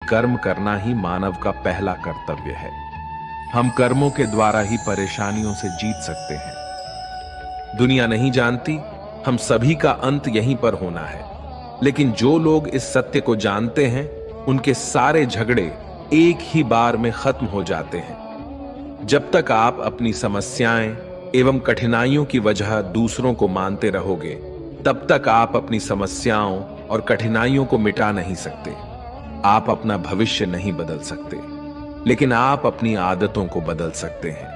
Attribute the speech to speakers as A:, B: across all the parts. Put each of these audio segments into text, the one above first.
A: कर्म करना ही मानव का पहला कर्तव्य है। हम कर्मों के द्वारा ही परेशानियों से जीत सकते हैं। दुनिया नहीं जानती हम सभी का अंत यहीं पर होना है, लेकिन जो लोग इस सत्य को जानते हैं उनके सारे झगड़े एक ही बार में खत्म हो जाते हैं। जब तक आप अपनी समस्याएं एवं कठिनाइयों की वजह दूसरों को मानते रहोगे, तब तक आप अपनी समस्याओं और कठिनाइयों को मिटा नहीं सकते। आप अपना भविष्य नहीं बदल सकते, लेकिन आप अपनी आदतों को बदल सकते हैं,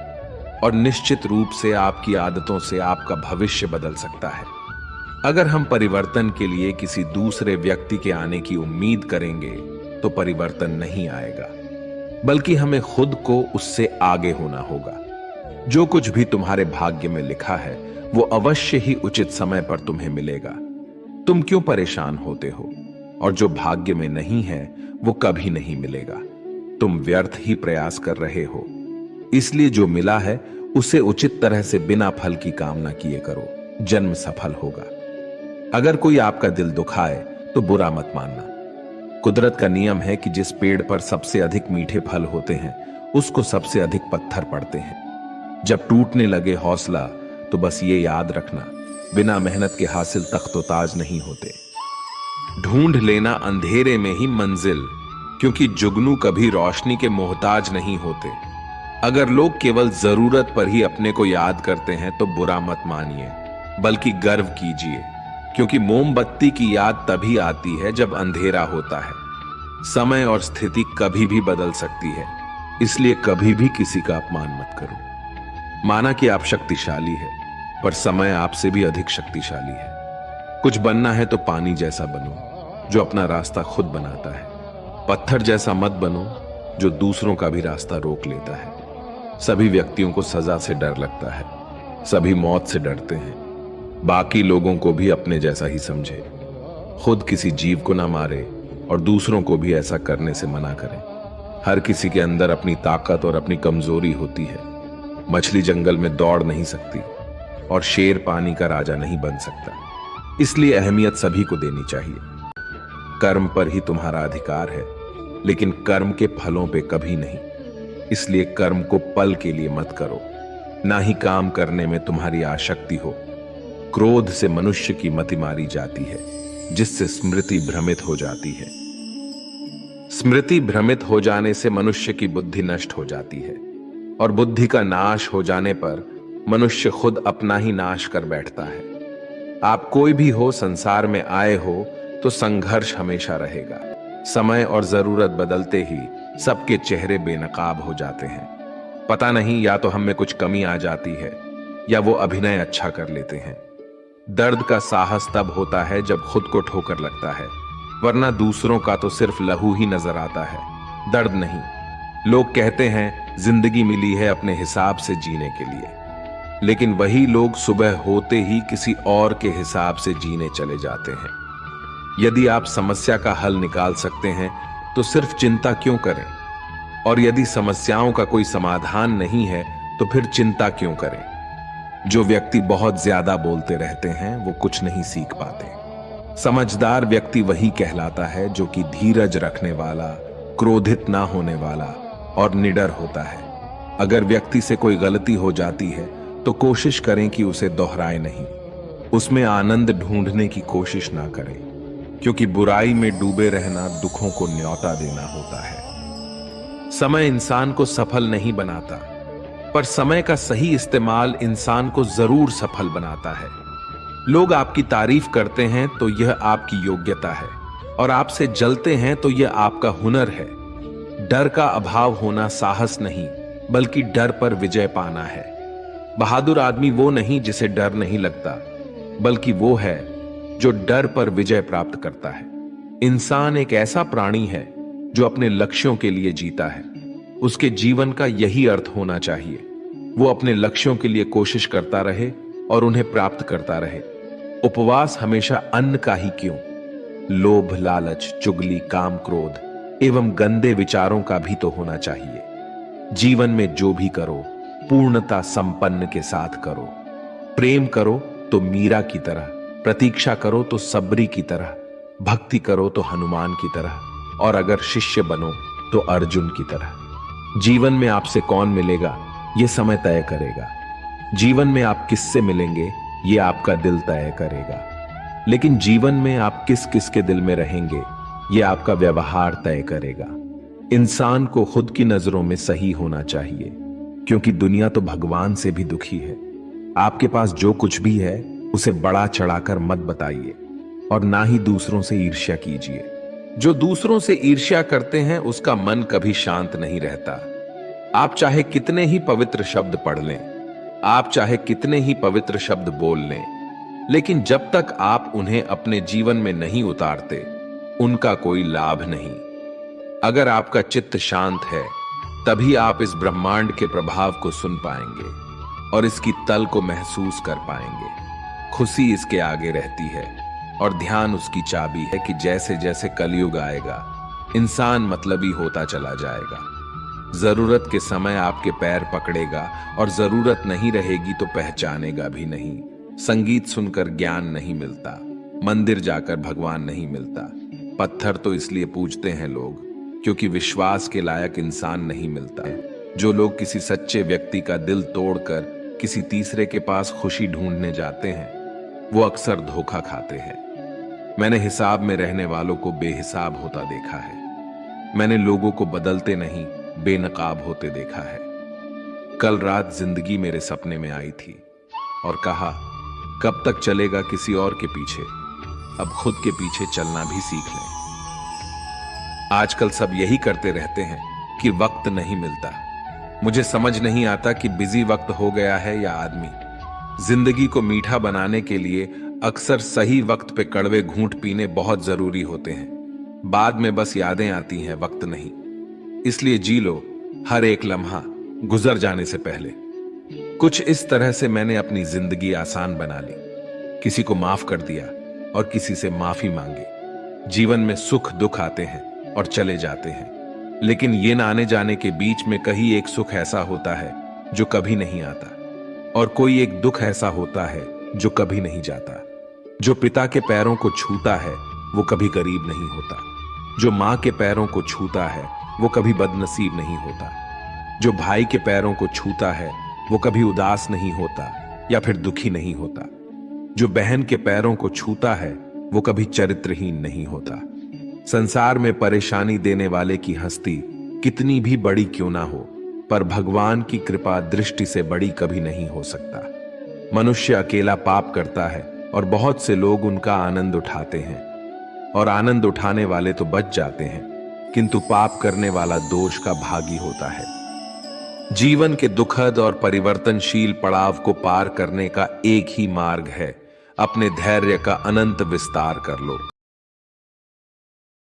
A: और निश्चित रूप से आपकी आदतों से आपका भविष्य बदल सकता है। अगर हम परिवर्तन के लिए किसी दूसरे व्यक्ति के आने की उम्मीद करेंगे तो परिवर्तन नहीं आएगा, बल्कि हमें खुद को उससे आगे होना होगा। जो कुछ भी तुम्हारे भाग्य में लिखा है वो अवश्य ही उचित समय पर तुम्हें मिलेगा। तुम क्यों परेशान होते हो? और जो भाग्य में नहीं है वो कभी नहीं मिलेगा। तुम व्यर्थ ही प्रयास कर रहे हो, इसलिए जो मिला है उसे उचित तरह से बिना फल की कामना किए करो, जन्म सफल होगा। अगर कोई आपका दिल दुखाए तो बुरा मत मानना। कुदरत का नियम है कि जिस पेड़ पर सबसे अधिक मीठे फल होते हैं उसको सबसे अधिक पत्थर पड़ते हैं। जब टूटने लगे हौसला तो बस ये याद रखना, बिना मेहनत के हासिल तख्तो-ताज नहीं होते। ढूंढ लेना अंधेरे में ही मंजिल, क्योंकि जुगनू कभी रोशनी के मोहताज नहीं होते। अगर लोग केवल जरूरत पर ही अपने को याद करते हैं तो बुरा मत मानिए, बल्कि गर्व कीजिए, क्योंकि मोमबत्ती की याद तभी आती है जब अंधेरा होता है। समय और स्थिति कभी भी बदल सकती है, इसलिए कभी भी किसी का अपमान मत करो। माना कि आप शक्तिशाली है, पर समय आपसे भी अधिक शक्तिशाली है। कुछ बनना है तो पानी जैसा बनो, जो अपना रास्ता खुद बनाता है। पत्थर जैसा मत बनो, जो दूसरों का भी रास्ता रोक लेता है। सभी व्यक्तियों को सजा से डर लगता है, सभी मौत से डरते हैं। बाकी लोगों को भी अपने जैसा ही समझे। खुद किसी जीव को ना मारे और दूसरों को भी ऐसा करने से मना करें। हर किसी के अंदर अपनी ताकत और अपनी कमजोरी होती है। मछली जंगल में दौड़ नहीं सकती और शेर पानी का राजा नहीं बन सकता, इसलिए अहमियत सभी को देनी चाहिए। कर्म पर ही तुम्हारा अधिकार है, लेकिन कर्म के फलों पे कभी नहीं। इसलिए कर्म को पल के लिए मत करो, ना ही काम करने में तुम्हारी आसक्ति हो। क्रोध से मनुष्य की मति मारी जाती है, जिससे स्मृति भ्रमित हो जाती है। स्मृति भ्रमित हो जाने से मनुष्य की बुद्धि नष्ट हो जाती है, और बुद्धि का नाश हो जाने पर मनुष्य खुद अपना ही नाश कर बैठता है। आप कोई भी हो, संसार में आए हो तो संघर्ष हमेशा रहेगा। समय और जरूरत बदलते ही सबके चेहरे बेनकाब हो जाते हैं। पता नहीं, या तो हम में कुछ कमी आ जाती है या वो अभिनय अच्छा कर लेते हैं। दर्द का साहस तब होता है जब खुद को ठोकर लगता है, वरना दूसरों का तो सिर्फ लहू ही नजर आता है, दर्द नहीं। लोग कहते हैं जिंदगी मिली है अपने हिसाब से जीने के लिए, लेकिन वही लोग सुबह होते ही किसी और के हिसाब से जीने चले जाते हैं। यदि आप समस्या का हल निकाल सकते हैं तो सिर्फ चिंता क्यों करें? और यदि समस्याओं का कोई समाधान नहीं है तो फिर चिंता क्यों करें? जो व्यक्ति बहुत ज्यादा बोलते रहते हैं वो कुछ नहीं सीख पाते। समझदार व्यक्ति वही कहलाता है जो कि धीरज रखने वाला, क्रोधित ना होने वाला और निडर होता है। अगर व्यक्ति से कोई गलती हो जाती है तो कोशिश करें कि उसे दोहराए नहीं, उसमें आनंद ढूंढने की कोशिश ना करें, क्योंकि बुराई में डूबे रहना दुखों को न्योता देना होता है। समय इंसान को सफल नहीं बनाता, पर समय का सही इस्तेमाल इंसान को जरूर सफल बनाता है। लोग आपकी तारीफ करते हैं तो यह आपकी योग्यता है, और आपसे जलते हैं तो यह आपका हुनर है। डर का अभाव होना साहस नहीं, बल्कि डर पर विजय पाना है। बहादुर आदमी वो नहीं जिसे डर नहीं लगता, बल्कि वो है जो डर पर विजय प्राप्त करता है। इंसान एक ऐसा प्राणी है जो अपने लक्ष्यों के लिए जीता है। उसके जीवन का यही अर्थ होना चाहिए। वो अपने लक्ष्यों के लिए कोशिश करता रहे और उन्हें प्राप्त करता रहे। उपवास हमेशा अन्न का ही क्यों, लोभ, लालच, चुगली, काम, क्रोध एवं गंदे विचारों का भी तो होना चाहिए। जीवन में जो भी करो पूर्णता संपन्न के साथ करो। प्रेम करो तो मीरा की तरह, प्रतीक्षा करो तो सबरी की तरह, भक्ति करो तो हनुमान की तरह, और अगर शिष्य बनो तो अर्जुन की तरह। जीवन में आपसे कौन मिलेगा ये समय तय करेगा। जीवन में आप किससे मिलेंगे ये आपका दिल तय करेगा। लेकिन जीवन में आप किस किस के दिल में रहेंगे ये आपका व्यवहार तय करेगा। इंसान को खुद की नजरों में सही होना चाहिए, क्योंकि दुनिया तो भगवान से भी दुखी है। आपके पास जो कुछ भी है उसे बड़ा चढ़ाकर मत बताइए, और ना ही दूसरों से ईर्ष्या कीजिए। जो दूसरों से ईर्ष्या करते हैं उसका मन कभी शांत नहीं रहता। आप चाहे कितने ही पवित्र शब्द पढ़ लें, आप चाहे कितने ही पवित्र शब्द बोल लें, लेकिन जब तक आप उन्हें अपने जीवन में नहीं उतारते उनका कोई लाभ नहीं। अगर आपका चित्त शांत है तभी आप इस ब्रह्मांड के प्रभाव को सुन पाएंगे और इसकी तल को महसूस कर पाएंगे। खुशी इसके आगे रहती है और ध्यान उसकी चाबी है कि जैसे जैसे कलयुग आएगा इंसान मतलबी होता चला जाएगा। जरूरत के समय आपके पैर पकड़ेगा और जरूरत नहीं रहेगी तो पहचानेगा भी नहीं। संगीत सुनकर ज्ञान नहीं मिलता, मंदिर जाकर भगवान नहीं मिलता। पत्थर तो इसलिए पूजते हैं लोग क्योंकि विश्वास के लायक इंसान नहीं मिलता। जो लोग किसी सच्चे व्यक्ति का दिल तोड़कर किसी तीसरे के पास खुशी ढूंढने जाते हैं वो अक्सर धोखा खाते हैं। मैंने हिसाब में रहने वालों को बेहिसाब होता देखा है। मैंने लोगों को बदलते नहीं बेनकाब होते देखा है। कल रात जिंदगी मेरे सपने में आई थी और कहा कब तक चलेगा किसी और के पीछे, अब खुद के पीछे चलना भी सीख लें। आजकल सब यही करते रहते हैं कि वक्त नहीं मिलता। मुझे समझ नहीं आता कि बिजी वक्त हो गया है या आदमी। जिंदगी को मीठा बनाने के लिए अक्सर सही वक्त पे कड़वे घूंट पीने बहुत जरूरी होते हैं। बाद में बस यादें आती हैं, वक्त नहीं। इसलिए जी लो हर एक लम्हा गुजर जाने से पहले। कुछ इस तरह से मैंने अपनी जिंदगी आसान बना ली। किसी को माफ कर दिया और किसी से माफी मांगी। जीवन में सुख दुख आते हैं और चले जाते हैं, लेकिन ये ना आने जाने के बीच में कहीं एक सुख ऐसा होता है जो कभी नहीं आता, और कोई एक दुख ऐसा होता है जो कभी नहीं जाता। जो पिता के पैरों को छूता है वो कभी गरीब नहीं होता। जो माँ के पैरों को छूता है वो कभी बदनसीब नहीं होता। जो भाई के पैरों को छूता है वो कभी उदास नहीं होता या फिर दुखी नहीं होता। जो बहन के पैरों को छूता है वो कभी चरित्रहीन नहीं होता। संसार में परेशानी देने वाले की हस्ती कितनी भी बड़ी क्यों ना हो, पर भगवान की कृपा दृष्टि से बड़ी कभी नहीं हो सकता। मनुष्य अकेला पाप करता है और बहुत से लोग उनका आनंद उठाते हैं, और आनंद उठाने वाले तो बच जाते हैं, किंतु पाप करने वाला दोष का भागी होता है। जीवन के दुखद और परिवर्तनशील पड़ाव को पार करने का एक ही मार्ग है, अपने धैर्य का अनंत विस्तार कर लो।